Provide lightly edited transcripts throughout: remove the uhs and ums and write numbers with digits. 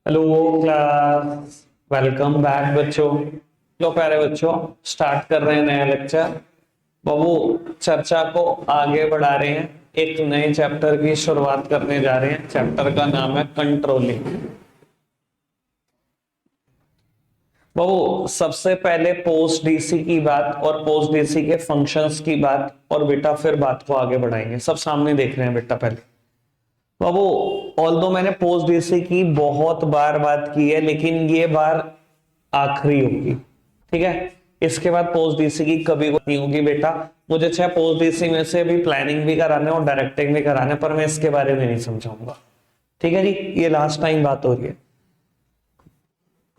Hello class. Welcome back बच्चों। लो प्यारे बच्चों, स्टार्ट कर रहे हैं नया लेक्चर। बाबू चर्चा को आगे बढ़ा रहे हैं, एक नए चैप्टर की शुरुआत करने जा रहे हैं। चैप्टर का नाम है कंट्रोलिंग। बाबू सबसे पहले पोस्ट डीसी की बात और पोस्ट डीसी के फंक्शंस की बात, और बेटा फिर बात को आगे बढ़ाएंगे। सब सामने देख रहे हैं बेटा। पहले बाबू ऑल्दो मैंने पोस्ट डीसी की बहुत बार बात की है, लेकिन ये बार आखिरी होगी, ठीक है। इसके बाद पोस्ट डीसी की कभी नहीं होगी बेटा। मुझे चाहे पोस्ट डीसी में से भी प्लानिंग भी कराने और डायरेक्टिंग भी कराने, पर मैं इसके बारे में नहीं समझाऊंगा, ठीक है जी। ये लास्ट टाइम बात हो रही है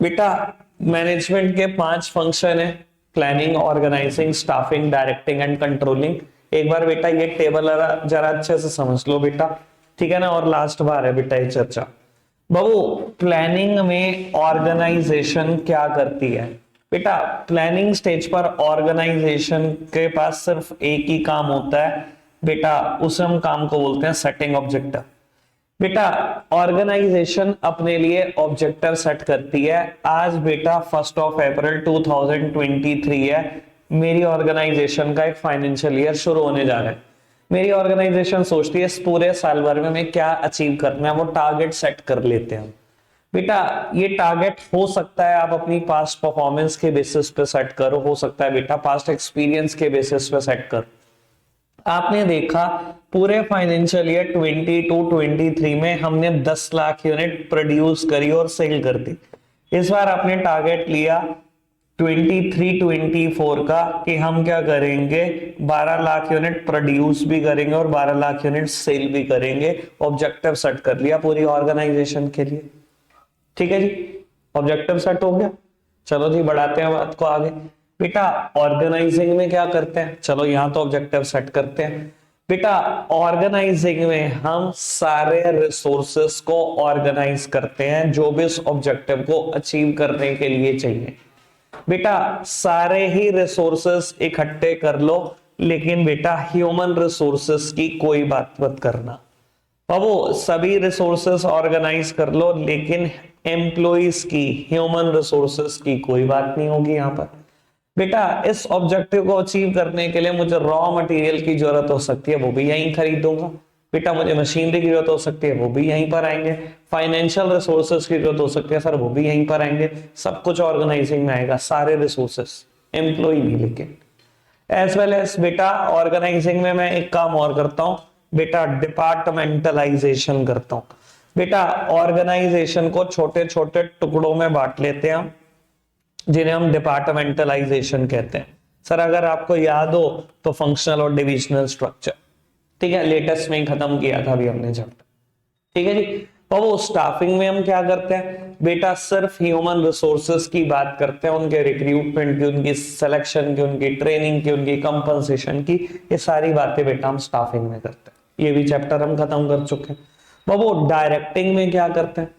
बेटा। मैनेजमेंट के 5 फंक्शन है: planning, organising, staffing, directing and controlling. एक बार बेटा ये टेबल जरा अच्छे से समझ लो बेटा, ठीक है ना। और लास्ट बार है बेटा ये चर्चा। बाबू प्लानिंग में ऑर्गेनाइजेशन क्या करती है बेटा? प्लानिंग स्टेज पर ऑर्गेनाइजेशन के पास सिर्फ एक ही काम होता है बेटा, उस हम काम को बोलते हैं सेटिंग ऑब्जेक्टिव। बेटा ऑर्गेनाइजेशन अपने लिए ऑब्जेक्टिव सेट करती है। आज बेटा 1 अप्रैल 2023 है। मेरी ऑर्गेनाइजेशन का एक फाइनेंशियल ईयर शुरू होने जा रहा है। मेरी ऑर्गेनाइजेशन सोचती है इस पूरे साल भर में मैं क्या अचीव करना है, वो टारगेट सेट कर लेते हैं बेटा। ये टारगेट हो सकता है आप अपनी पास्ट परफॉर्मेंस के बेसिस पे सेट करो, हो सकता है बेटा पास्ट एक्सपीरियंस के बेसिस पे सेट करो। आपने देखा पूरे फाइनेंशियल ईयर 22-23 में हमने 10 लाख यूनिट प्रोड्यूस करी और सेल कर दी। इस बार आपने टारगेट लिया 23-24 का कि हम क्या करेंगे, 12 लाख यूनिट प्रोड्यूस भी करेंगे और 12 लाख यूनिट सेल भी करेंगे। ऑब्जेक्टिव सेट कर लिया पूरी ऑर्गेनाइजेशन के लिए, ठीक है जी। ऑब्जेक्टिव सेट हो गया। चलो जी बढ़ाते हैं बात को आगे। बेटा ऑर्गेनाइजिंग में क्या करते हैं, चलो यहां तो ऑब्जेक्टिव सेट करते हैं बेटा। ऑर्गेनाइजिंग में हम सारे रिसोर्सेस को ऑर्गेनाइज करते हैं जो भी इस ऑब्जेक्टिव को अचीव करने के लिए चाहिए। बेटा सारे ही रिसोर्सेस इकट्ठे कर लो, लेकिन बेटा ह्यूमन रिसोर्सेस की कोई बात मत करना। बाबू सभी रिसोर्सेस ऑर्गेनाइज कर लो, लेकिन एम्प्लॉइज की, ह्यूमन रिसोर्सेस की कोई बात नहीं होगी यहां पर। बेटा इस ऑब्जेक्टिव को अचीव करने के लिए मुझे रॉ मटेरियल की जरूरत हो सकती है, वो भी यहीं खरीदूंगा बेटा। मुझे मशीनरी की जरूरत हो सकती है, वो भी यहीं पर आएंगे। फाइनेंशियल रिसोर्सेज की जरूरत हो सकती है सर, वो भी यहीं पर आएंगे। सब कुछ ऑर्गेनाइजिंग में आएगा, सारे रिसोर्सेस, एम्प्लॉय नहीं। लेकिन एज वेल एज बेटा ऑर्गेनाइजिंग में मैं एक काम और करता हूं बेटा, डिपार्टमेंटलाइजेशन करता हूं बेटा। ऑर्गेनाइजेशन को छोटे छोटे टुकड़ों में बांट लेते हैं हम, जिन्हें हम डिपार्टमेंटलाइजेशन कहते हैं। सर अगर आपको याद हो तो फंक्शनल और डिविजनल स्ट्रक्चर, ठीक है, लेटेस्ट में ही खत्म किया था अभी हमने चैप्टर, ठीक है जी। तो वो स्टाफिंग में हम क्या करते हैं बेटा, सिर्फ ह्यूमन रिसोर्सेस की बात करते हैं, उनके रिक्रूटमेंट की, उनकी सिलेक्शन की, उनकी ट्रेनिंग की, उनकी कंपनसेशन की, ये सारी बातें बेटा हम स्टाफिंग में करते हैं। ये भी चैप्टर हम खत्म कर चुके हैं। बाबू डायरेक्टिंग में क्या करते हैं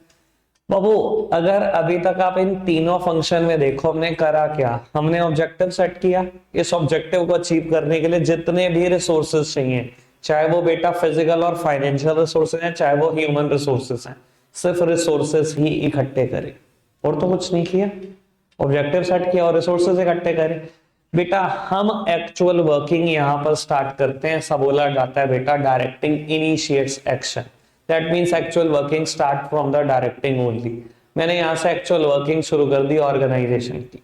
बाबू? अगर अभी तक आप इन तीनों फंक्शन में देखो हमने करा क्या, हमने ऑब्जेक्टिव सेट किया। इस ऑब्जेक्टिव को अचीव करने के लिए जितने भी रिसोर्सेज चाहिए, चाहे वो बेटा फिजिकल और फाइनेंशियल रिसोर्सेज हैं, चाहे वो ह्यूमन रिसोर्सेज हैं, सिर्फ रिसोर्सेज ही इकट्ठे करें और तो कुछ नहीं किया। ऑब्जेक्टिव सेट किया और रिसोर्सेज इकट्ठे करें बेटा। हम एक्चुअल वर्किंग यहां पर स्टार्ट करते हैं, ऐसा बोला जाता है बेटा directing initiates action. That means actual working start from the directing only. मैंने यहां से एक्चुअल वर्किंग शुरू कर दी ऑर्गेनाइजेशन की,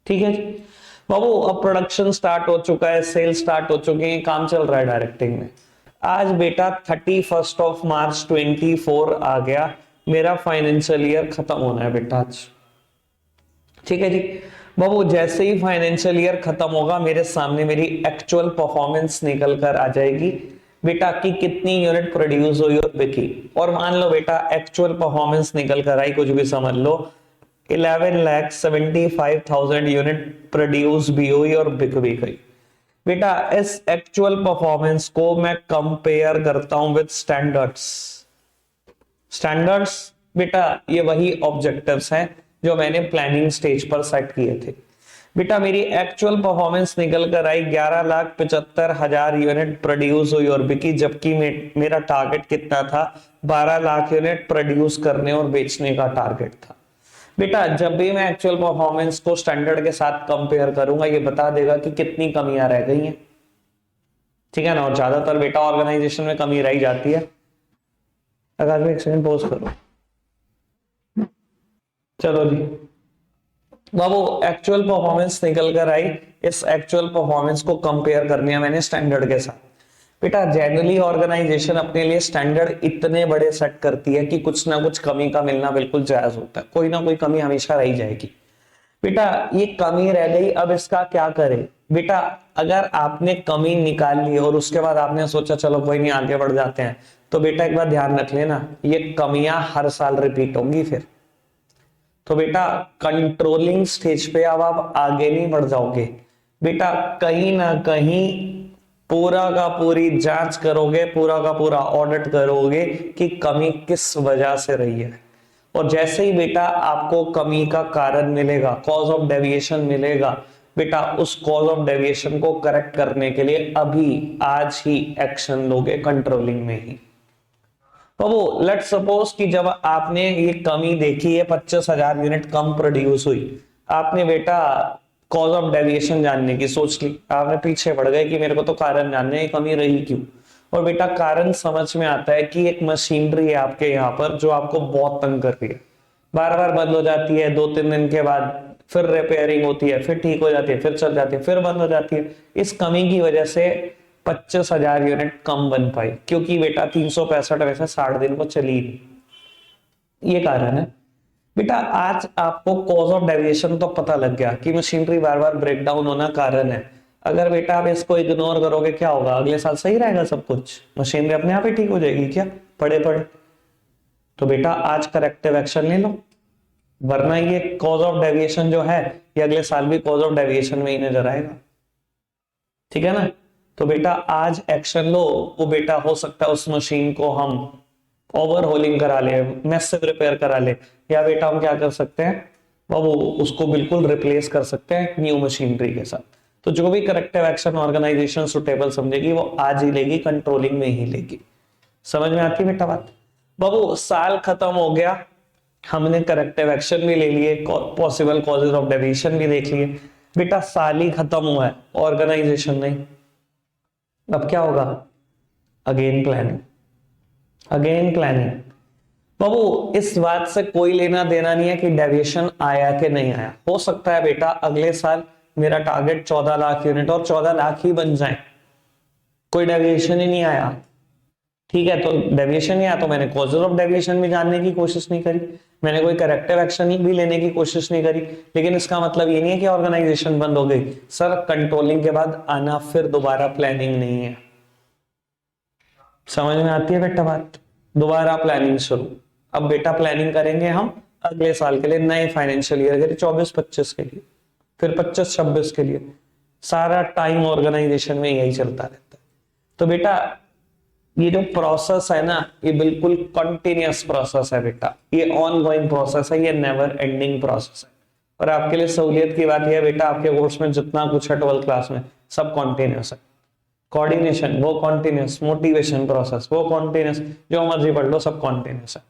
ठीक है जी। बाबू अब प्रोडक्शन स्टार्ट हो चुका है, सेल स्टार्ट हो चुके हैं, काम चल रहा है डायरेक्टिंग में। आज बेटा 31 मार्च 24 आ गया, मेरा फाइनेंशियल ईयर खत्म होना है बेटा आज, ठीक है जी। बाबू जैसे ही फाइनेंशियल ईयर खत्म होगा मेरे सामने मेरी एक्चुअल परफॉर्मेंस निकल कर आ जाएगी बेटा कि कितनी यूनिट प्रोड्यूस हुई और बिकी। और मान लो बेटा एक्चुअल परफॉर्मेंस निकल कर आई, कुछ भी समझ लो, 11,75,000 यूनिट प्रोड्यूस भी हुई और बिक भी गई बेटा। इस एक्चुअल परफॉर्मेंस को मैं कंपेयर करता हूं विद स्टैंडर्ड्स। स्टैंडर्ड्स बेटा ये वही ऑब्जेक्टिव्स हैं जो मैंने प्लानिंग स्टेज पर सेट किए थे बेटा मेरी एक्चुअल परफॉर्मेंस निकल कर आई 11,75,000 यूनिट प्रोड्यूस हुई और बिकी, जबकि मेरा टारगेट कितना था, 12 लाख यूनिट प्रोड्यूस करने और बेचने का टारगेट था। बेटा जब भी मैं एक्चुअल परफॉर्मेंस को स्टैंडर्ड के साथ कंपेयर करूंगा, ये बता देगा कि कितनी कमियां रह गई हैं, ठीक है ना। और ज्यादातर बेटा ऑर्गेनाइजेशन में कमी रह जाती है। अगर एक सेकंड पॉज करो, चलो जी बाबू, एक्चुअल परफॉर्मेंस निकल कर आई। इस एक्चुअल परफॉर्मेंस को कंपेयर करनी है मैंने स्टैंडर्ड के साथ। बेटा जनरली ऑर्गेनाइजेशन अपने लिए स्टैंडर्ड इतने बड़े सेट करती है कि कुछ ना कुछ कमी का मिलना बिल्कुल जायज होता है, कोई ना कोई कमी हमेशा रह जाएगी। बेटा ये कमी रह गई, अब इसका क्या करें। बेटा अगर आपने कमी निकाल ली और उसके बाद आपने सोचा चलो कोई नहीं आगे बढ़ जाते हैं, तो बेटा एक बार ध्यान रख लेना, ये कमियां हर साल रिपीट होंगी फिर। तो बेटा कंट्रोलिंग स्टेज पे अब आप आगे नहीं बढ़ जाओगे, बेटा कहीं ना कहीं पूरा का पूरी जांच करोगे, पूरा का पूरा ऑडिट करोगे कि कमी किस वजह से रही है। और जैसे ही बेटा आपको कमी का कारण मिलेगा, कॉज ऑफ डेविएशन मिलेगा, बेटा उस कॉज ऑफ डेविएशन को करेक्ट करने के लिए अभी आज ही एक्शन लोगे कंट्रोलिंग में ही। तो वो लेट सपोज कि जब आपने ये कमी देखी है, 25,000 यूनिट कम प्रोड्यूस हुई, आपने बेटा कॉज ऑफ डेविएशन जानने की सोच ली, आपने पीछे बढ़ गए कि मेरे को तो कारण जानने है कमी रही क्यों। और बेटा कारण समझ में आता है कि एक मशीनरी है आपके यहाँ पर जो आपको बहुत तंग कर रही है, बार बार बंद हो जाती है, 2-3 दिन के बाद फिर रिपेयरिंग होती है, फिर ठीक हो जाती है, फिर चल जाती है, फिर बंद हो जाती है। इस कमी की वजह से 25,000 यूनिट कम बन पाई, क्योंकि बेटा 365 वैसे 60 दिन को चली नहीं, ये कारण है। बेटा आज आपको कॉज ऑफ डेविएशन तो पता लग गया कि मशीनरी बार बार ब्रेक डाउन होना कारण है। अगर बेटा आप इसको इग्नोर करोगे क्या होगा, अगले साल सही रहेगा सब कुछ, मशीनरी अपने आप ही ठीक हो जाएगी क्या, पड़े पड़े। तो बेटा आज करेक्टिव एक्शन ले लो, वरना ये कॉज ऑफ डेविएशन जो है ये अगले साल भी कॉज ऑफ डेविएशन में ही नजर आएगा, ठीक है ना। तो बेटा आज एक्शन लो, वो बेटा हो सकता है उस मशीन को हम ओवरहोलिंग करा ले, मैसिव रिपेयर करा ले, या बेटा हम क्या कर सकते हैं, वो उसको बिल्कुल रिप्लेस कर सकते हैं न्यू मशीनरी के साथ। तो जो भी करेक्टिव एक्शन ऑर्गेनाइजेशन सुटेबल समझेगी वो आज ही लेगी, कंट्रोलिंग में ही लेगी। समझ में आती है बेटा बात। बाबू साल खत्म हो गया, हमने करेक्टिव एक्शन भी ले लिए, पॉसिबल कॉजेज ऑफ डेविएशन भी देख लिए, बेटा साल ही खत्म हुआ है, ऑर्गेनाइजेशन नहीं। अब क्या होगा, अगेन प्लानिंग, अगेन प्लानिंग। बाबू इस बात से कोई लेना देना नहीं है कि डेविएशन आया कि नहीं आया। हो सकता है बेटा अगले साल मेरा टारगेट 14 लाख यूनिट और 14 लाख ही बन जाए, कोई डेविएशन ही नहीं आया, ठीक है। तो डेविएशन नहीं आया तो मैंने कॉजेज ऑफ डेविएशन भी जानने की कोशिश नहीं करी, मैंने कोई करेक्टिव एक्शन भी लेने की कोशिश नहीं करी। लेकिन इसका मतलब ये नहीं है कि ऑर्गेनाइजेशन बंद हो गई। सर कंट्रोलिंग के बाद आना फिर दोबारा प्लानिंग नहीं है। समझ में आती है बेटा बात। दोबारा प्लानिंग शुरू। अब बेटा प्लानिंग करेंगे हम अगले साल के लिए, नए फाइनेंशियल ईयर के लिए, 24-25 के लिए, फिर 25-26 के लिए। सारा टाइम ऑर्गेनाइजेशन में यही चलता रहता है। तो बेटा ये जो प्रोसेस है ना, ये बिल्कुल कंटिन्यूअस प्रोसेस है बेटा, ये ऑन गोइंग प्रोसेस है, ये नेवर एंडिंग प्रोसेस है। और आपके लिए सहूलियत की बात यह है बेटा, आपके कोर्स में जितना कुछ है 12th क्लास में सब कॉन्टिन्यूअस है। कोऑर्डिनेशन वो कॉन्टिन्यूअस, मोटिवेशन प्रोसेस वो कॉन्टिन्यूअस, जो मर्जी पढ़ लो सब कॉन्टिन्यूअस है।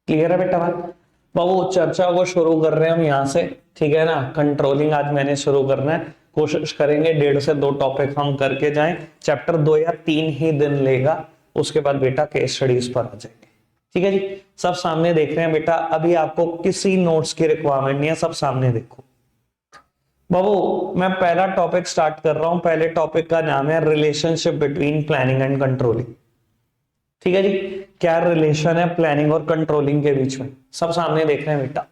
क्लियर है बेटा बात। बाबू चर्चा को शुरू कर रहे हैं हम यहाँ से, ठीक है ना। कंट्रोलिंग आज मैंने शुरू करना है, कोशिश करेंगे 1.5 से 2 टॉपिक हम करके जाएं। चैप्टर 2 या 3 ही दिन लेगा, उसके बाद बेटा केस स्टडीज पर आ जाएंगे, ठीक है जी। सब सामने देख रहे हैं बेटा, अभी आपको किसी नोट्स की रिक्वायरमेंट नहीं है, सब सामने देखो। बाबू मैं पहला टॉपिक स्टार्ट कर रहा हूं, पहले टॉपिक का नाम है relationship between planning and controlling, ठीक है जी। क्या रिलेशन है प्लानिंग और कंट्रोलिंग के बीच में, सब सामने देख रहे हैं बेटा।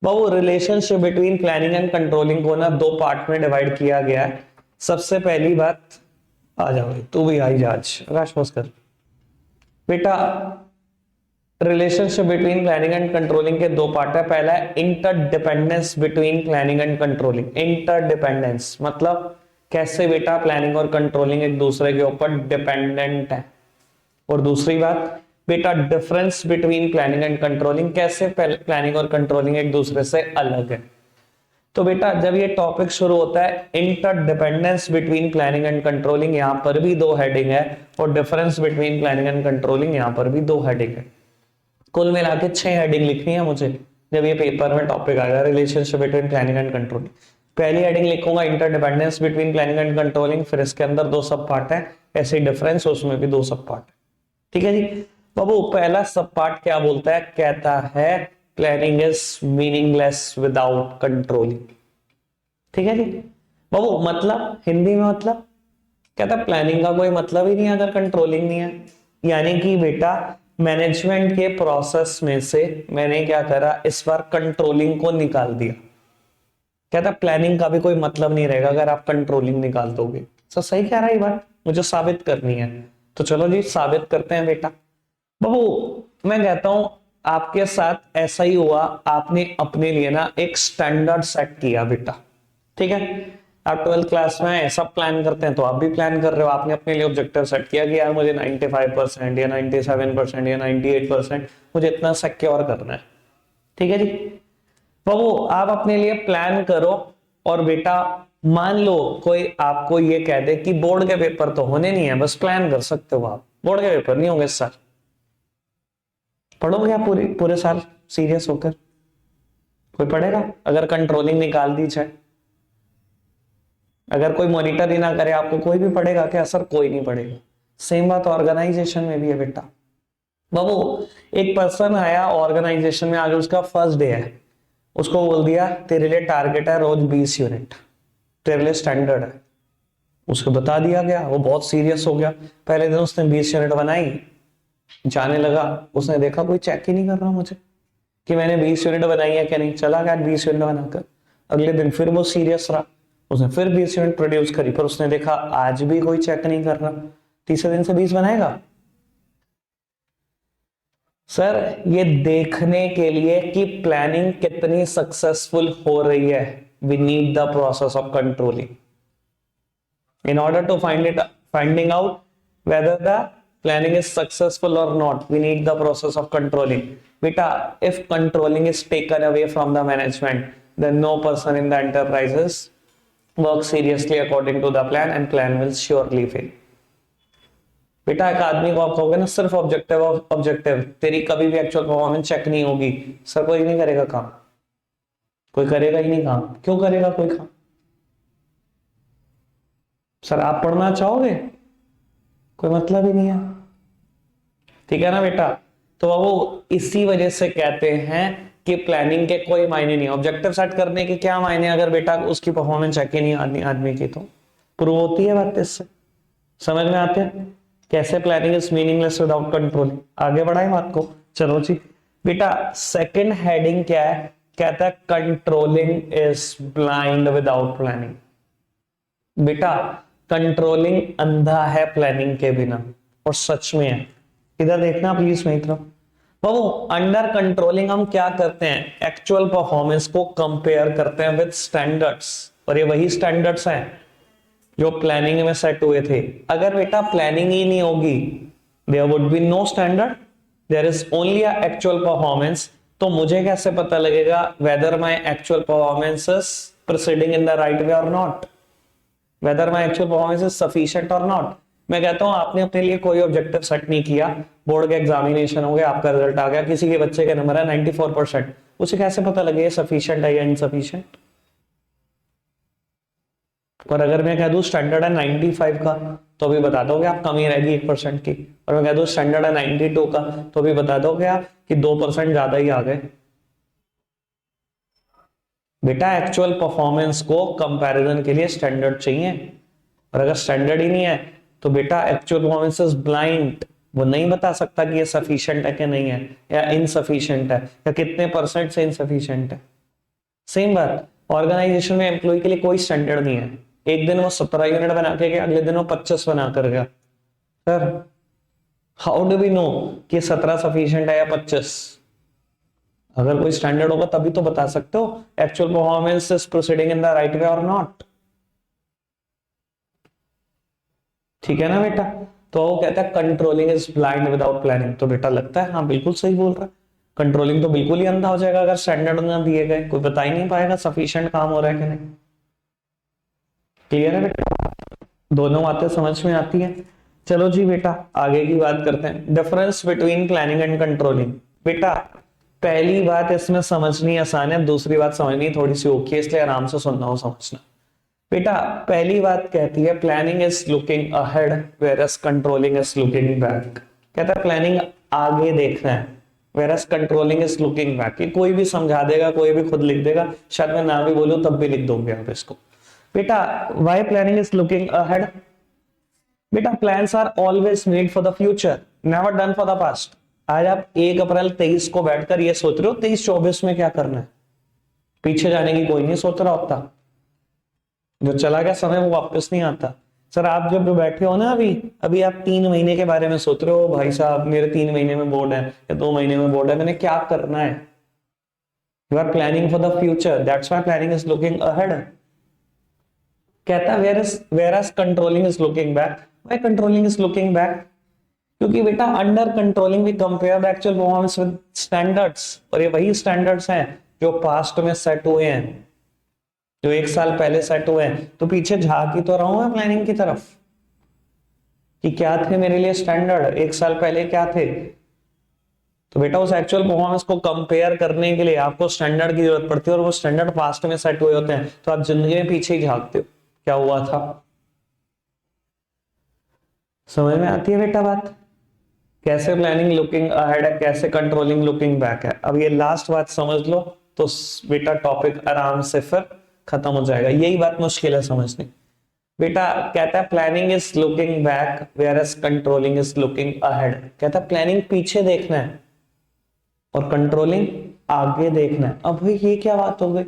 बाबू relationship between planning and controlling को ना 2 पार्ट में डिवाइड किया गया है। सबसे पहली बात, आ जाओ तू भी आई जाज आकाश बस कर बेटा। Relationship between planning and controlling के 2 पार्ट है। पहला है interdependence between planning and controlling. Interdependence मतलब कैसे बेटा प्लानिंग और कंट्रोलिंग एक दूसरे के ऊपर डिपेंडेंट है। और दूसरी बात बेटा difference between planning and controlling, कैसे प्लानिंग और कंट्रोलिंग एक दूसरे से अलग है। तो बेटा जब ये टॉपिक शुरू होता है interdependence between planning and controlling, यहां पर भी 2 हेडिंग है, और difference between planning and controlling, यहां पर भी 2 हेडिंग है। कुल मिला के 6 हेडिंग लिखनी है मुझे जब ये पेपर में टॉपिक आएगा relationship between planning and controlling. पहली हेडिंग लिखूंगा interdependence between planning and controlling, फिर इसके अंदर 2 सब पार्ट है, ऐसे ही डिफरेंस उसमें भी 2 सब पार्ट है। ठीक है जी बाबू, पहला सब पार्ट क्या बोलता है, कहता है planning is meaningless without controlling. ठीक है जी बाबू, मतलब हिंदी में मतलब कहता है प्लानिंग का कोई मतलब ही नहीं है अगर कंट्रोलिंग नहीं है। यानी कि बेटा मैनेजमेंट के प्रोसेस में से मैंने क्या करा, इस बार कंट्रोलिंग को निकाल दिया। कहता प्लानिंग का भी कोई मतलब नहीं रहेगा अगर आप कंट्रोलिंग निकाल दोगे। सही कह रहा है ये बात, मुझे साबित करनी है, तो चलो जी साबित करते हैं बेटा। बाबू मैं कहता हूं आपके साथ ऐसा ही हुआ, आपने अपने लिए ना एक स्टैंडर्ड सेट किया बेटा। ठीक है, आप 12th क्लास में ऐसा प्लान करते हैं तो आप भी प्लान कर रहे हो, आपने अपने लिए ऑब्जेक्टिव सेट किया कि यार मुझे 95% या 97% या 98% मुझे इतना सिक्योर करना है। ठीक है जी बाबू, आप अपने लिए प्लान करो, और बेटा मान लो कोई आपको ये कह दे कि बोर्ड के पेपर तो होने नहीं है, बस प्लान कर सकते हो आप, बोर्ड के पेपर नहीं होंगे इस साल, पढ़ोगे आप पूरे पूरे साल सीरियस होकर? कोई पढ़ेगा अगर कंट्रोलिंग निकाल दी जाए? अगर कोई मॉनिटर ही ना करे आपको, कोई भी पढ़ेगा क्या सर? कोई नहीं पढ़ेगा। सेम बात ऑर्गेनाइजेशन में भी है बेटा। बाबू एक पर्सन आया ऑर्गेनाइजेशन में, आज उसका फर्स्ट डे है, उसको बोल दिया तेरे लिए टारगेट है रोज 20 यूनिट, तेरे लिए स्टैंडर्ड है। उसको बता दिया गया, वो बहुत सीरियस हो गया। पहले दिन उसने 20 यूनिट बनाई, जाने लगा, उसने देखा कोई चेक ही नहीं कर रहा मुझे कि मैंने 20 यूनिट बनाई है क्या नहीं, चला गया 20 यूनिट बनाकर। अगले दिन फिर वो सीरियस रहा, उसने फिर 20 यूनिट प्रोड्यूस करी, पर उसने देखा आज भी कोई चेक नहीं कर रहा। तीसरे दिन से 20 बनाएगा? सर ये देखने के लिए कि प्लानिंग कितनी सक्सेसफुल हो रही है, we need the process of controlling in order to finding out whether the planning is successful or not. We need the process of controlling. Beta, if controlling is taken away from the management, then no person in the enterprises work seriously according to the plan, and plan will surely fail. बेटा एक आदमी को आप कहोगे ना सिर्फ objective objective, तेरी कभी भी एक्चुअल परफॉर्मेंस चेक नहीं होगी, सर कोई नहीं करेगा काम, कोई करेगा ही नहीं काम। क्यों करेगा कोई काम? सर आप पढ़ना चाहोगे? कोई मतलब ही नहीं है। ठीक है ना बेटा, तो वो इसी वजह से कहते हैं कि प्लानिंग के कोई मायने नहीं। ऑब्जेक्टिव सेट करने के क्या मायने अगर बेटा उसकी परफॉर्मेंस चेक ही नहीं आदमी की, तो प्रूव होती है बात इससे। समझ में आते हैं कैसे planning is meaningless without controlling? आगे बढ़ाए बात को, चलो जी बेटा। सेकंड हेडिंग क्या है, कहता है controlling is blind without planning. बेटा कंट्रोलिंग अंधा है प्लानिंग के बिना, और सच में है। इधर देखना प्लीज मेरी तरफ। बाबू अंडर कंट्रोलिंग हम क्या करते हैं, एक्चुअल परफॉर्मेंस को कंपेयर करते हैं विद स्टैंडर्ड्स, और ये वही स्टैंडर्ड्स हैं जो प्लानिंग में सेट हुए थे। अगर बेटा प्लानिंग ही नहीं होगी, there would be no standard, there is only a actual performance. तो मुझे कैसे पता लगेगा whether my actual performance is proceeding in the right way और not, whether my actual performance is sufficient or not? मैं कहता हूं आपने अपने लिए कोई ऑब्जेक्टिव सेट नहीं किया, बोर्ड के एग्जामिनेशन हो गया, आपका रिजल्ट आ गया, किसी के बच्चे का नंबर है 94%, उसे कैसे पता लगे सफिशिएंट है या इनसफिशिएंट? पर अगर मैं कह दूं स्टैंडर्ड है 95 का, तो भी बता दोगे आप कमी रहेगी 1% की, और मैं कह दूं स्टैंडर्ड है 92 का, तो भी बता दोगे आप कि 2% ज्यादा ही आ गए। बेटा एक्चुअल परफॉर्मेंस को कंपैरिजन के लिए स्टैंडर्ड चाहिए, और अगर स्टैंडर्ड ही नहीं है तो बेटा एक्चुअल परफॉर्मेंस इज ब्लाइंड, वो नहीं बता सकता कि ये सफिशिएंट है कि नहीं है, या इनसफिशिएंट है, या कितने परसेंट से इनसफिशिएंट है। सेम बात ऑर्गेनाइजेशन में एम्प्लॉय के लिए कोई स्टैंडर्ड नहीं है। एक दिन वो 17 यूनिट बना के गया, अगले दिन वो 25 बना कर गया। Sir how do we know कि 17 सफिशिएंट है या 25? अगर कोई स्टैंडर्ड होगा तभी तो बता सकते हो actual performance is proceeding in the right way और नॉट। ठीक है ना बेटा, तो वो कहता है controlling is blind without planning. तो बेटा लगता है हाँ बिल्कुल सही बोल रहा है। कंट्रोलिंग तो बिल्कुल ही अंधा हो जाएगा अगर स्टैंडर्ड ना दिए गए, कोई बता ही नहीं पाएगा सफिशिएंट काम हो रहा है कि नहीं। क्लियर है बेटा, दोनों बातें समझ में आती है। चलो जी बेटा आगे की बात करते हैं, difference between planning and controlling. बेटा पहली बात इसमें समझनी आसान है, दूसरी बात समझनी थोड़ी सी औखी है, इसलिए आराम से सुनना हो समझना। बेटा पहली बात कहती है planning is looking ahead whereas controlling is looking back. कहता है प्लानिंग आगे देखना है, whereas controlling is looking back. ये कोई भी समझा देगा, कोई भी खुद लिख देगा, शायद मैं ना भी बोलूं तब भी लिख दोगे आप इसको। बेटा why planning is looking ahead? बेटा plans are always made for the future, never done for the past. आज आप 1 अप्रैल 23 को बैठकर ये सोच रहे हो 23-24 में क्या करना है, पीछे जाने की कोई नहीं सोच रहा होता। जो चला गया समय वो वापस नहीं आता। सर आप जब बैठे हो ना अभी आप 3 महीने के बारे में सोच रहे हो, भाई साहब मेरे 3 महीने में बोर्ड है या 2 महीने में बोर्ड है, मैंने क्या करना है। You are planning for the future, that's why planning is looking ahead. कहता है whereas controlling is looking back. Why controlling is looking back? क्योंकि बेटा under controlling we compare the actual performance with standards, और ये वही standards हैं जो past में सेट हुए हैं, जो 1 साल पहले सेट हुए हैं। तो पीछे झांक ही तो रहा हूं मैं प्लानिंग की तरफ कि क्या थे मेरे लिए स्टैंडर्ड 1 साल पहले क्या थे। तो बेटा उस एक्चुअल परफॉर्मेंस को कंपेयर करने के लिए आपको स्टैंडर्ड की जरूरत पड़ती है, और वो स्टैंडर्ड पास्ट में सेट हुए होते हैं, तो आप जिंदगी में पीछे ही झांकते हो क्या हुआ था। समझ में आती है बेटा बात, कैसे प्लानिंग लुकिंग अहेड है, कैसे कंट्रोलिंग लुकिंग बैक है। अब ये लास्ट बात समझ लो तो बेटा टॉपिक आराम से फिर खत्म हो जाएगा। यही बात मुश्किल है समझनी। बेटा कहता है planning is looking back whereas controlling is looking ahead. कहता है प्लानिंग पीछे देखना है और कंट्रोलिंग आगे देखना है। अब भाई ये क्या बात हो गई,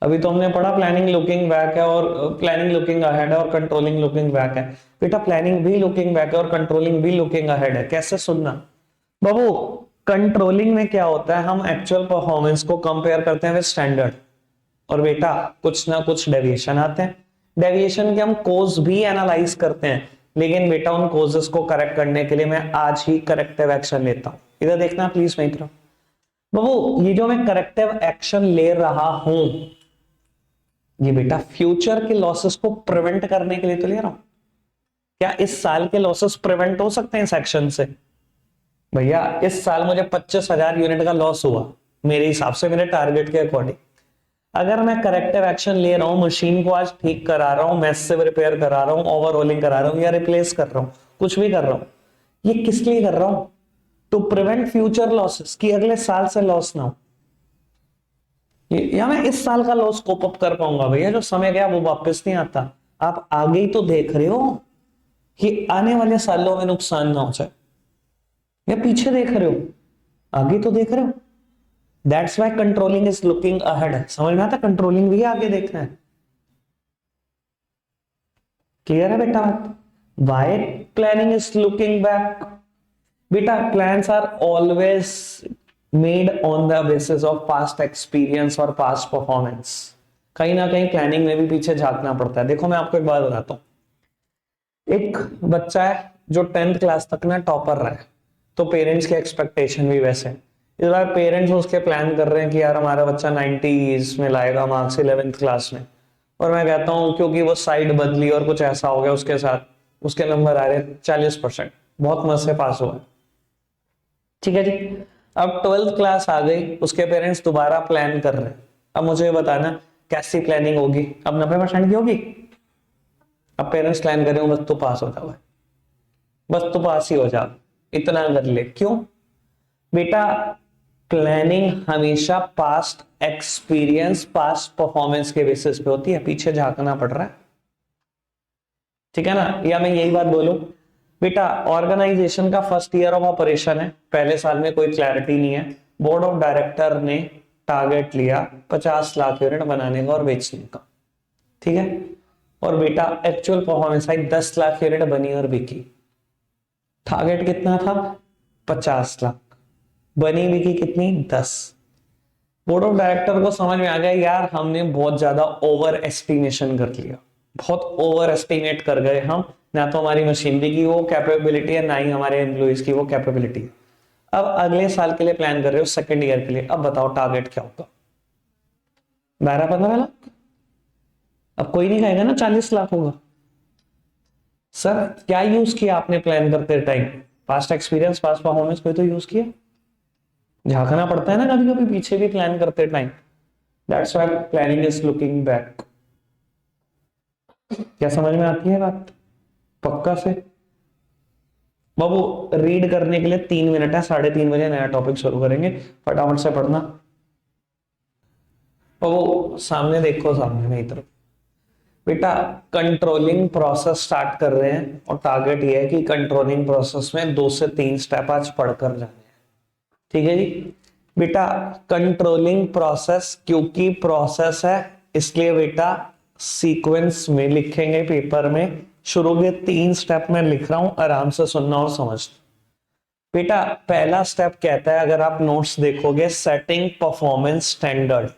अभी तो हमने पढ़ा प्लानिंग लुकिंग बैक है और प्लानिंग लुकिंग अहेड है और कंट्रोलिंग लुकिंग बैक है। बेटा प्लानिंग भी लुकिंग बैक है और कंट्रोलिंग भी लुकिंग अहेड है। कैसे सुनना बाबू, कंट्रोलिंग में क्या होता है, हम एक्चुअल परफॉर्मेंस को कंपेयर करते हैं विद स्टैंडर्ड, और बेटा कुछ ना कुछ डेविएशन आते हैं। डेविएशन के हम कोज भी एनालाइज करते हैं, लेकिन बेटा उन कोजेस को करेक्ट करने के लिए मैं आज ही करेक्टिव एक्शन लेता हूं। इधर देखना प्लीज मेरी तरफ बाबू, ये जो मैं करेक्टिव एक्शन ले रहा हूं ये बेटा फ्यूचर के लॉसेस को प्रिवेंट करने के लिए तो ले रहा हूं। क्या इस साल के लॉसेस प्रिवेंट हो सकते हैं इस एक्शन से? भैया इस साल मुझे 25,000 यूनिट का लॉस हुआ मेरे हिसाब से, मेरे टारगेट के अकॉर्डिंग। अगर मैं करेक्टिव एक्शन ले रहा हूं, मशीन को आज ठीक करा रहा हूं, मैसिव रिपेयर करा रहा हूं, ओवरहोलिंग करा रहा हूं या रिप्लेस कर रहा हूं, कुछ भी कर रहा हूं, ये किस लिए कर रहा हूं? टू प्रिवेंट फ्यूचर लॉसेस, कि अगले साल से लॉस ना हो, या मैं इस साल का लॉस कोप अप कर पाऊंगा। भैया जो समय गया वो वापस नहीं आता। आप आगे ही तो देख रहे हो कि आने वाले सालों में नुकसान ना हो जाए, या पीछे देख रहे हो? आगे तो देख रहे हो। That's why controlling is looking ahead. समझ में आता, कंट्रोलिंग भी आगे देखना है। क्लियर है बेटा बात? Why planning is looking back? बेटा plans are always made on the basis of past experience और पास्ट परफॉर्मेंस। कहीं ना कहीं प्लानिंग में भी पीछे झांकना पड़ता है। देखो मैं आपको एक बात बताता हूं, एक बच्चा है जो 10th क्लास तक ना टॉपर रहा है, तो पेरेंट्स की एक्सपेक्टेशन भी वैसे है। इस बार पेरेंट्स उसके प्लान कर रहे हैं कि यार हमारा बच्चा 90s में लाएगा मार्क्स 11th क्लास में, और मैं कहता हूं क्योंकि वो साइड बदली और कुछ ऐसा हो गया उसके साथ, उसके नंबर आ रहे 40%, बहुत मस्त से पास हुआ। ठीक है जी, अब 12th क्लास आ गई, उसके पेरेंट्स दोबारा प्लान कर रहे हैं। अब मुझे बताना कैसी प्लानिंग होगी? अब 90% की होगी। अब पेरेंट्स प्लान कर रहे हो बस तो पास हो जाओ, बस तो पास ही हो जाओ, इतना कर ले। क्यों बेटा? प्लानिंग हमेशा पास्ट एक्सपीरियंस पास्ट परफॉर्मेंस के बेसिस पे होती है, पीछे झांकना पड़ रहा है। ठीक है ना? या मैं यही बात बोलूं बेटा, ऑर्गेनाइजेशन का फर्स्ट ईयर ऑफ ऑपरेशन है, पहले साल में कोई क्लैरिटी नहीं है, बोर्ड ऑफ डायरेक्टर ने टारगेट लिया 50 लाख यूनिट बनाने का और बेचने का। ठीक है, और बेटा एक्चुअल परफॉर्मेंस आई 10 लाख यूनिट बनी और बिकी। टारगेट कितना था? 50 लाख, बनी बिकी कितनी? 10। बोर्ड ऑफ डायरेक्टर को समझ में आ गया यार हमने बहुत ज्यादा ओवर एस्टिमेशन कर लिया, बहुत ओवर एस्टिमेट कर गए हम, ना तो हमारी मशीनरी की वो कैपेबिलिटी है ना ही हमारे एम्प्लॉइज की वो कैपेबिलिटी है। अब अगले साल के लिए प्लान कर रहे हो, सेकेंड ईयर के लिए, अब बताओ टारगेट क्या होगा? 12-15 लाख? अब कोई नहीं कहेगा ना 40 लाख होगा। सर क्या यूज किया आपने प्लान करते time? Past experience, past performance कोई तो यूज किया। झांकना पड़ता है ना कभी कभी पीछे भी प्लान करते time. That's why planning is looking back. क्या समझ में आती है बात? पक्का से? बाबू रीड करने के लिए 3 मिनट है, 3:30 बजे नया टॉपिक शुरू करेंगे, फटाफट से पढ़ना। बाबू सामने देखो, सामने मेरी तरफ। बेटा कंट्रोलिंग प्रोसेस स्टार्ट कर रहे हैं और टारगेट ये है कि कंट्रोलिंग प्रोसेस में 2 से 3 स्टेप आज पढ़कर जाने हैं। ठीक है जी बेटा। कंट्रोलिंग प्रोसेस क्योंकि प्रोसेस है इसलिए बेटा सीक्वेंस में लिखेंगे पेपर में। शुरू के 3 स्टेप में लिख रहा हूं, आराम से सुनना और समझना। बेटा पहला स्टेप कहता है, अगर आप नोट्स देखोगे, setting performance standard.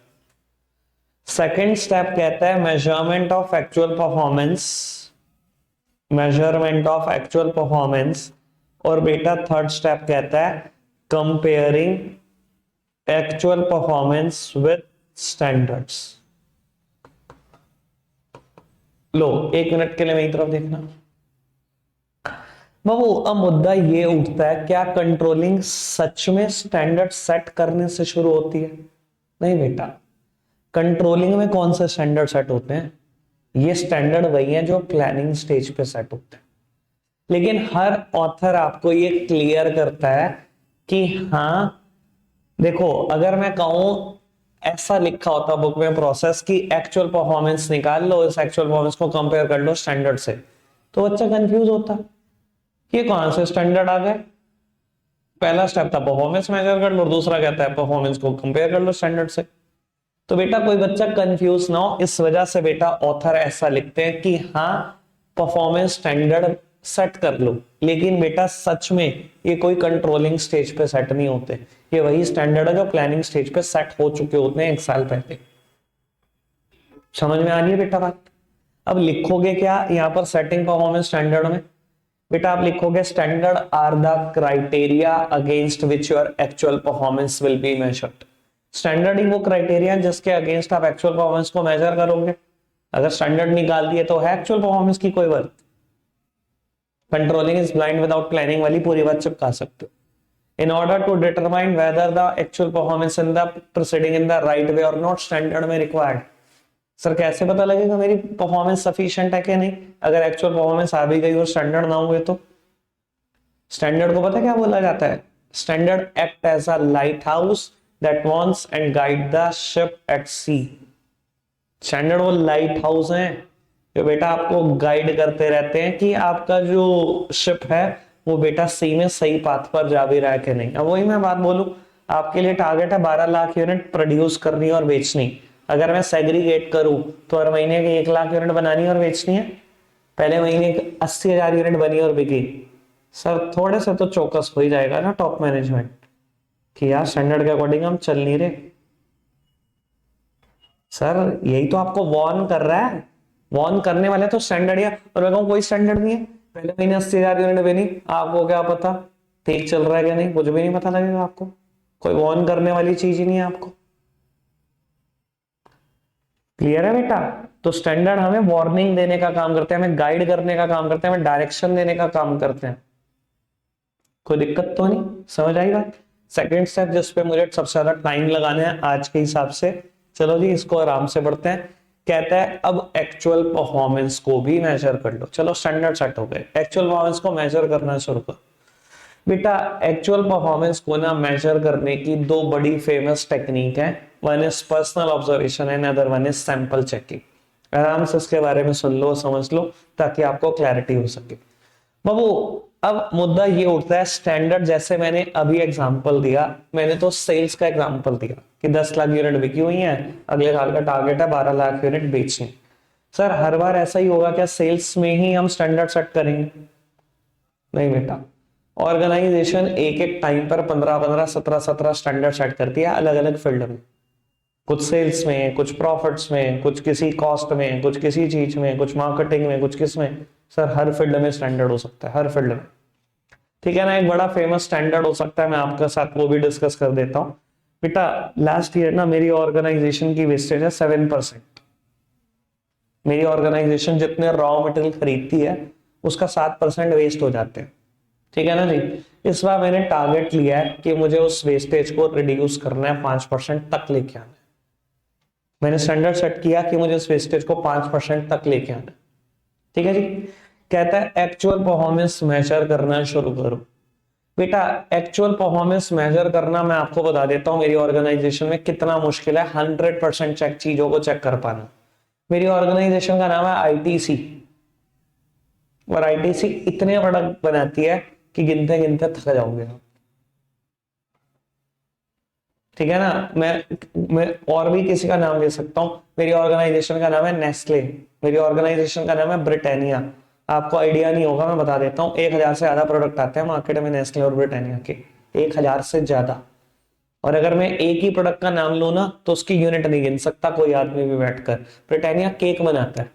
Second step कहता है measurement of actual performance, measurement of actual performance. और बेटा थर्ड स्टेप कहता है comparing actual performance with standards. Low 1 minute के लिए मेरी तरफ देखना। बाबू अब मुद्दा ये उठता है, क्या कंट्रोलिंग सच में स्टैंडर्ड सेट करने से शुरू होती है? नहीं बेटा, कंट्रोलिंग में कौन से स्टैंडर्ड सेट होते हैं? ये स्टैंडर्ड वही है जो प्लानिंग स्टेज पे सेट होते हैं। लेकिन हर ऑथर आपको ये क्लियर करता है कि हाँ देखो, अगर मैं कहूं ऐसा लिखा होता बुक में प्रोसेस की एक्चुअल परफॉर्मेंस निकाल लो, इस एक्चुअल परफॉर्मेंस को कंपेयर कर लो स्टैंडर्ड से, तो बच्चा कंफ्यूज होता ये कहां से स्टैंडर्ड आ गए। पहला स्टेप था परफॉर्मेंस मेजर कर लो, दूसरा कहता है परफॉर्मेंस को कंपेयर कर लो स्टैंडर्ड से। तो बेटा कोई बच्चा कंफ्यूज ना हो, इस वजह से बेटा ऑथर ऐसा लिखते हैं कि हाँ परफॉर्मेंस स्टैंडर्ड सेट कर लो। लेकिन बेटा सच में ये कोई कंट्रोलिंग स्टेज पे सेट नहीं होते, ये वही स्टैंडर्ड है जो प्लानिंग स्टेज पे सेट हो चुके होते हैं 1 साल पहले। समझ में आ रही है बेटा बात? अब लिखोगे क्या यहां पर सेटिंग परफॉर्मेंस स्टैंडर्ड में? बेटा आप लिखोगे standard are the criteria against which your actual performance will be measured. Standard ही वो क्राइटेरिया जिसके अगेंस्ट आप एक्चुअल परफॉर्मेंस को मेजर करोगे। अगर स्टैंडर्ड निकाल दिए तो है एक्चुअल परफॉर्मेंस की कोई worth? Controlling is blind without planning वाली पूरी बात चिपका सकते हो। In order to determine whether the actual performance in the proceeding in the right way और नॉट स्टैंडर्ड में रिक्वायर्ड। सर कैसे पता लगेगा मेरी परफॉर्मेंस सफिशिएंट है कि नहीं अगर एक्चुअल परफॉर्मेंस आ भी गई और स्टैंडर्ड ना हुए तो? स्टैंडर्ड को पता क्या बोला जाता है? Standard act as a lighthouse that warns and guide the ship at sea. Standard वो लाइट हाउस है जो बेटा आपको गाइड करते रहते हैं कि आपका जो शिप है वो बेटा सी में सही पाथ पर जा भी रहा है कि नहीं। अब वही मैं बात बोलूं, आपके लिए टारगेट है 12 लाख यूनिट प्रोड्यूस करनी और बेचनी। अगर मैं सेग्रीगेट करूं तो हर महीने के 1 लाख यूनिट बनानी और बेचनी है, पहले महीने 80,000 यूनिट बनी और बिकी। सर थोड़े से तो चौकस हो ही जाएगा ना टॉप मैनेजमेंट कि यार स्टैंडर्ड के अकॉर्डिंग हम चल नहीं रहे। सर यही तो आपको वार्न कर रहा है, वार्न करने वाले तो स्टैंडर्ड है। और मैं कहूं कोई स्टैंडर्ड नहीं है, पहले महीने 80,000 यूनिट बनी, आपको क्या पता ठीक चल रहा है कि नहीं? कुछ भी नहीं पता लगेगा आपको, कोई वार्न करने वाली चीज ही नहीं है आपको। क्लियर है बेटा? तो स्टैंडर्ड हमें वार्निंग देने का काम करते हैं, हमें गाइड करने का काम करते हैं, हमें डायरेक्शन देने का काम करते हैं। कोई दिक्कत तो नहीं? समझ आई बात? सेकेंड स्टेप जिस पे मुझे सबसे ज्यादा टाइम लगाना है आज के हिसाब से, चलो जी इसको आराम से बढ़ते हैं। कहता है अब एक्चुअल परफॉर्मेंस को भी मेजर कर लो। चलो स्टैंडर्ड सेट हो गए, एक्चुअल परफॉर्मेंस को मेजर करना शुरू करो। बेटा एक्चुअल परफॉर्मेंस को ना मेजर करने की 2 बड़ी फेमस टेक्निक है, one is personal observation and other one is sample checking. आराम से इसके बारे में सुन लो, समझ लो, ताकि आपको क्लैरिटी हो सके। बाबू अब मुद्दा ये उठता है, स्टैंडर्ड जैसे मैंने अभी एग्जांपल दिया, मैंने तो सेल्स का एग्जांपल दिया कि 10 लाख यूनिट बिकी हुई है, अगले साल का टारगेट है 12 लाख यूनिट बेचने। सर हर बार ऐसा ही होगा क्या सेल्स में ही हम स्टैंडर्ड सेट करेंगे? नहीं बेटा, ऑर्गेनाइजेशन एक एक टाइम पर 15-15, 17-17 स्टैंडर्ड सेट करती है अलग अलग फील्ड में। कुछ सेल्स में, कुछ प्रॉफिट्स में, कुछ किसी कॉस्ट में, कुछ किसी चीज में, कुछ मार्केटिंग में, कुछ किस में। सर हर फील्ड में स्टैंडर्ड हो सकता है, हर फील्ड में। ठीक है ना। एक बड़ा फेमस स्टैंडर्ड हो सकता है, मैं आपके साथ वो भी डिस्कस कर देता हूँ। बेटा लास्ट ईयर ना मेरी ऑर्गेनाइजेशन की वेस्टेज है 7%। मेरी ऑर्गेनाइजेशन जितने रॉ मटेरियल खरीदती है उसका 7% वेस्ट हो जाते हैं। ठीक है ना जी। इस बार मैंने टारगेट लिया है कि मुझे उस वेस्टेज को रिड्यूस करना है, 5% तक लेके आना है। मैंने स्टैंडर्ड सेट किया कि मुझे उस वेस्टेज को 5% तक लेके आना है। ठीक है जी। कहता है एक्चुअल परफॉर्मेंस मेजर करना शुरू करो। बेटा एक्चुअल परफॉर्मेंस मेजर करना मैं आपको बता देता हूं मेरी ऑर्गेनाइजेशन में कितना मुश्किल है। 100% चेक चीजों को चेक कर पाना। मेरी ऑर्गेनाइजेशन का नाम है आईटीसी, और आईटीसी इतने प्रोडक्ट बनाती है कि गिनते गिनते थक जाओगे आप। ठीक है ना। मैं और भी किसी का नाम ले सकता हूं। मेरी ऑर्गेनाइजेशन का नाम है नेस्ले, मेरी ऑर्गेनाइजेशन का नाम है ब्रिटानिया। आपको आइडिया नहीं होगा, मैं बता देता हूँ। 1000 से ज्यादा प्रोडक्ट आते हैं मार्केट में नेस्ले और ब्रिटानिया के, 1000 से ज्यादा। और अगर मैं एक ही प्रोडक्ट का नाम लूं ना तो उसकी यूनिट नहीं गिन सकता कोई आदमी भी बैठकर। ब्रिटानिया केक बनाता है,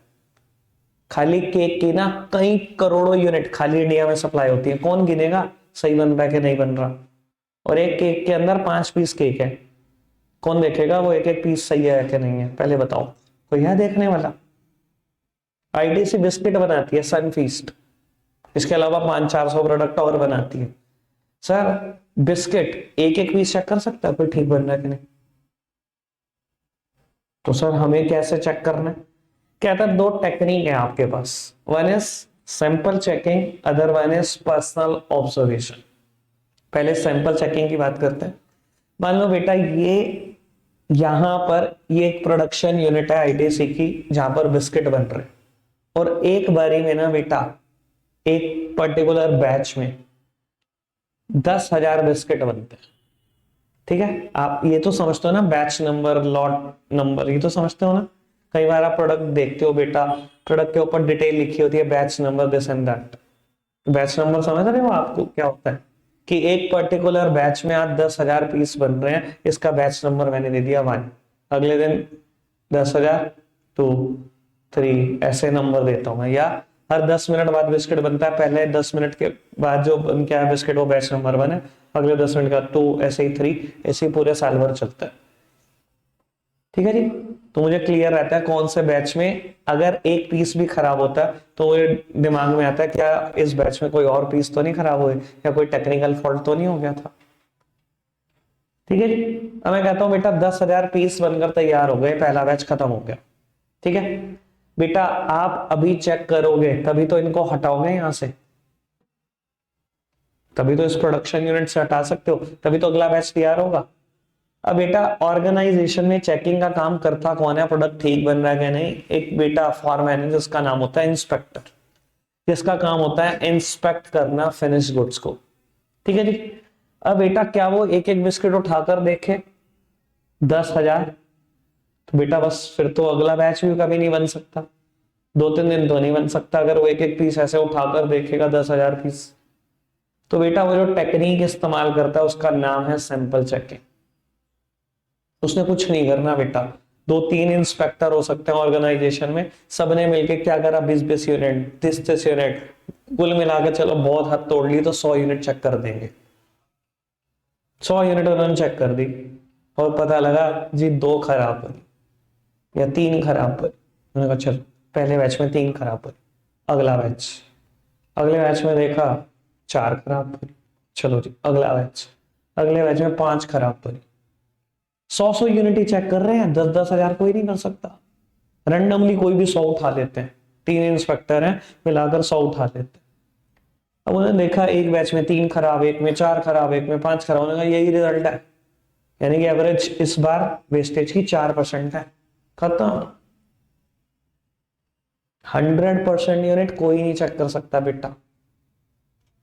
खाली केक की ना कई करोड़ों यूनिट खाली इंडिया में सप्लाई होती है। कौन गिनेगा सही बन रहा है कि नहीं बन रहा। और एक केक के अंदर 5 पीस केक है, कौन देखेगा वो एक एक पीस सही है कि नहीं है, पहले बताओ कोई है देखने वाला। आईटीसी बिस्किट बनाती है सनफीस्ट, इसके अलावा 500-400 प्रोडक्ट और बनाती है। सर बिस्किट एक एक पीस चेक कर सकता है कोई ठीक बन रहा है कि नहीं। तो सर हमें कैसे चेक करना है। कहता है 2 टेक्निक है आपके पास, one is sample checking, other one is personal observation. पहले सैंपल चेकिंग की बात करते हैं। मान लो बेटा ये यहां पर ये एक प्रोडक्शन यूनिट है आईटीसी की जहां पर बिस्किट बन रहे, और एक बारी में ना बेटा एक पर्टिकुलर बैच में 10,000 बिस्किट बनते हैं। ठीक है, आप ये तो समझते हो ना, बैच नंबर लॉट नंबर ये तो समझते हो ना। कई बार आप प्रोडक्ट देखते हो बेटा, प्रोडक्ट के ऊपर डिटेल लिखी होती है batch number this and that. Batch number समझ रहे हो आपको क्या होता है कि एक पर्टिकुलर बैच में आज 10,000 पीस बन रहे हैं, इसका बैच नंबर मैंने दे दिया 1। अगले दिन 10,000 2 3 ऐसे नंबर देता हूं मैं। या हर 10 मिनट बाद बिस्किट बनता है, पहले 10 मिनट के बाद जो बन के आया बिस्किट वो बैच नंबर 1 है, अगले 10 मिनट का 2, ऐसे ही 3, ऐसे ही पूरे साल भर चलता है। ठीक है जी। तो मुझे क्लियर रहता है कौन से बैच में अगर एक पीस भी खराब होता है तो मुझे दिमाग में आता है क्या इस बैच में कोई और पीस तो नहीं खराब हुए, या कोई टेक्निकल फॉल्ट तो नहीं हो गया था। ठीक है जी। अब मैं कहता हूं बेटा 10,000 पीस बनकर तैयार हो गए, पहला बैच खत्म हो गया। ठीक है बेटा, आप अभी चेक करोगे तभी तो इनको हटाओगे यहां से, तभी तो इस प्रोडक्शन यूनिट से हटा सकते हो, तभी तो अगला बैच तैयार होगा। अब बेटा ऑर्गेनाइजेशन में चेकिंग का काम करता कौन है, प्रोडक्ट ठीक बन रहा है क्या नहीं। एक बेटा फॉरमैन है जिसका नाम होता है इंस्पेक्टर, जिसका काम होता है इंस्पेक्ट करना फिनिश गुड्स को। ठीक है जी। अब बेटा क्या वो एक एक बिस्किट उठाकर देखे 10,000, तो बेटा बस फिर तो अगला बैच भी कभी नहीं बन सकता, 2-3 दिन तो नहीं बन सकता अगर वो एक एक पीस ऐसे उठाकर देखेगा 10,000 पीस। तो बेटा वो जो टेक्निक इस्तेमाल करता है उसका नाम है सैंपल चेकिंग। उसने कुछ नहीं करना बेटा, 2-3 इंस्पेक्टर हो सकते हैं ऑर्गेनाइजेशन में, सबने मिलके क्या करा 20-20 यूनिट 30-30 यूनिट कुल मिलाकर चलो बहुत हद तोड़ ली तो 100 यूनिट चेक कर देंगे। 100 यूनिट उन्होंने चेक कर दी और पता लगा जी 2 खराब बनी या 3 खराब बनी। उन्होंने कहा चलो पहले बैच में 3 खराब बनी, अगला बैच, अगले बैच में देखा 4 खराब बनी, चलो जी अगला बैच, अगले बैच में 5 खराब बनी। 100 यूनिट चेक कर रहे हैं, 10-10 हजार कोई नहीं कर सकता। रैंडमली कोई भी 100 उठा लेते हैं, 3 इंस्पेक्टर हैं मिलाकर 100 उठा लेते हैं। अब उन्होंने देखा एक बैच में 3 खराब, एक में 4 खराब, एक में 5 खराब, उन्होंने कहा यही रिजल्ट है, यानी कि एवरेज इस बार वेस्टेज की 4% है, खत्म। 100% यूनिट कोई नहीं चेक कर सकता बेटा।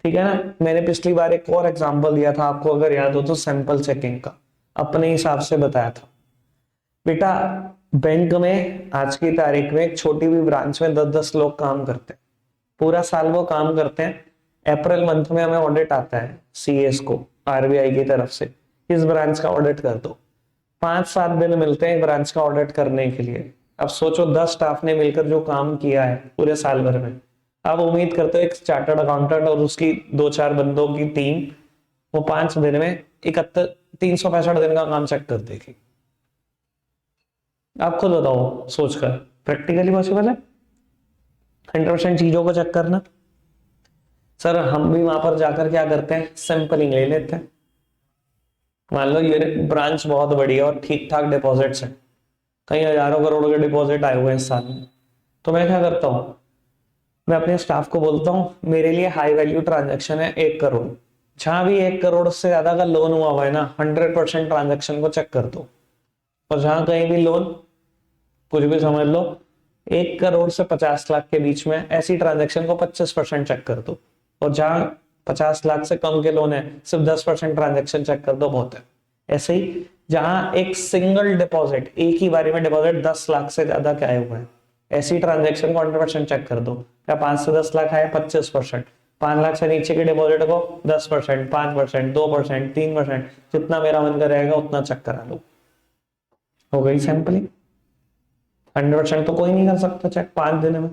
ठीक है ना। मैंने पिछली बार एक और एग्जांपल दिया था आपको अगर याद हो तो, सैंपल चेकिंग का, अपने हिसाब से बताया था बेटा। बैंक में आज की तारीख में एक छोटी भी ब्रांच में 10-10 लोग काम करते हैं, पूरा साल वो काम करते हैं। अप्रैल मंथ में हमें ऑडिट आता है सीएस को आरबीआई की तरफ से, इस ब्रांच का ऑडिट कर दो। 5-7 दिन मिलते हैं ब्रांच का ऑडिट करने के लिए। अब सोचो 10 स्टाफ ने मिलकर जो काम किया है पूरे साल भर में, आप उम्मीद करते हो एक चार्टर्ड अकाउंटेंट और उसकी 2-4 बंदों की टीम वो 5 दिन में 365 दिन का काम चेक कर देगी? आप खुद बताओ सोचकर, प्रैक्टिकली पॉसिबल है 100% चीजों को चेक करना? सर हम भी वहां पर जाकर क्या करते हैं, सैंपलिंग ले लेते हैं। मान लो ये ब्रांच बहुत बड़ी है और ठीक ठाक डिपॉजिट्स है, कई हजारों करोड़ के डिपॉजिट आए हुए हैं इस साल में, तो मैं क्या करता हूँ, मैं अपने स्टाफ को बोलता हूँ मेरे लिए हाई वैल्यू ट्रांजैक्शन है 1 करोड़, जहां भी 1 करोड़ से ज्यादा का लोन हुआ हुआ है ना 100% ट्रांजैक्शन को चेक कर दो। और जहां कहीं भी लोन, कुछ भी समझ लो, 1 करोड़ से 50 लाख के बीच में ऐसी ट्रांजैक्शन को 25% चेक कर दो। और जहां 50 लाख से कम के लोन है सिर्फ 10% ट्रांजैक्शन चेक कर दो, बहुत है। ऐसे ही जहां एक सिंगल डिपॉजिट, एक ही बारी में डिपॉजिट 10 लाख से ज्यादा क्या आया हुआ है, ऐसी ट्रांजैक्शन को 100% चेक कर दो। क्या 5 से 10 लाख आए 25%, 5 लाख से नीचे के डिपॉजिट को 10%, 5%, 2%, 3%, जितना मेरा मन करेगा उतना चेक करा लो। हो गई सैंपलिंग। 100% तो कोई नहीं कर सकता चेक 5 दिन में।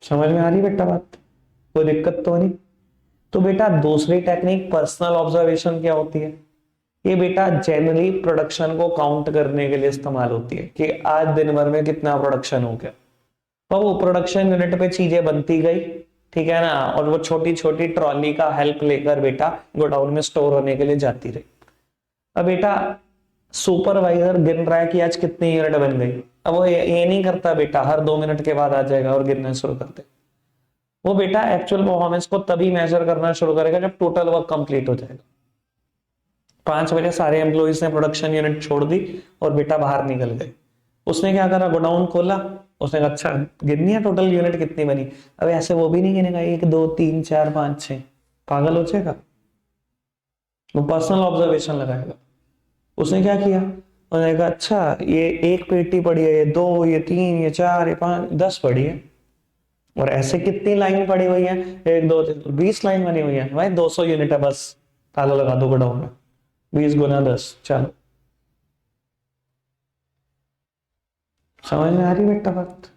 समझ में आ रही बेटा बात? कोई दिक्कत तो नहीं? तो बेटा दूसरी टेक्निक पर्सनल ऑब्जर्वेशन क्या होती है? ये बेटा जनरली प्रोडक्शन को काउंट करने के लिए इस्तेमाल होती है कि आज दिन भर में कितना प्रोडक्शन हो गया। तो वो प्रोडक्शन यूनिट पे चीजें बनती गई, ठीक है ना, और वो छोटी छोटी ट्रॉली का हेल्प लेकर बेटा गोडाउन में स्टोर होने के लिए जाती रही। अब बेटा सुपरवाइजर गिन रहा है कि आज कितनी यूनिट बन गई। अब वो ये नहीं करता बेटा हर 2 मिनट के बाद आ जाएगा और गिनना शुरू कर दे। वो बेटा एक्चुअल परफॉर्मेंस को तभी मेजर करना शुरू करेगा जब टोटल वर्क कंप्लीट हो जाएगा। 5 बजे सारे एम्प्लॉइज ने प्रोडक्शन यूनिट छोड़ दी और बेटा बाहर निकल गए। उसने क्या करा, गोडाउन खोला, उसने कहा अच्छा गिननी है टोटल यूनिट कितनी बनी। अब ऐसे वो भी नहीं गिनेगा 1 2 3 4 5 6, पागल हो जाएगा। वो पर्सनल ऑब्जर्वेशन लगाएगा। उसने क्या किया, उसने कहा अच्छा ये 1 पेटी पड़ी है, ये 2, ये 3, ये 4, ये 5, 10 पड़ी है। और ऐसे कितनी लाइन पड़ी हुई है, 1 2 3 20 लाइन बनी हुई है भाई, 200 यूनिट है बस, ताला लगा दो गोडाउन में, 20 गुना 10, चलो। समझ में आ रही बेटा बात?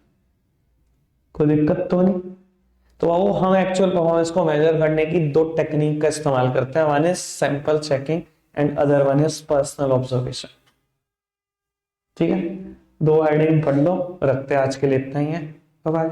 कोई दिक्कत तो नहीं? तो वो हम एक्चुअल परफॉर्मेंस को मेजर करने की 2 टेक्निक का इस्तेमाल करते हैं, one is sample checking and other one is personal observation. ठीक है, 2 हेडिंग पढ़ लो, रखते हैं आज के लिए इतना ही है, बाय बाय।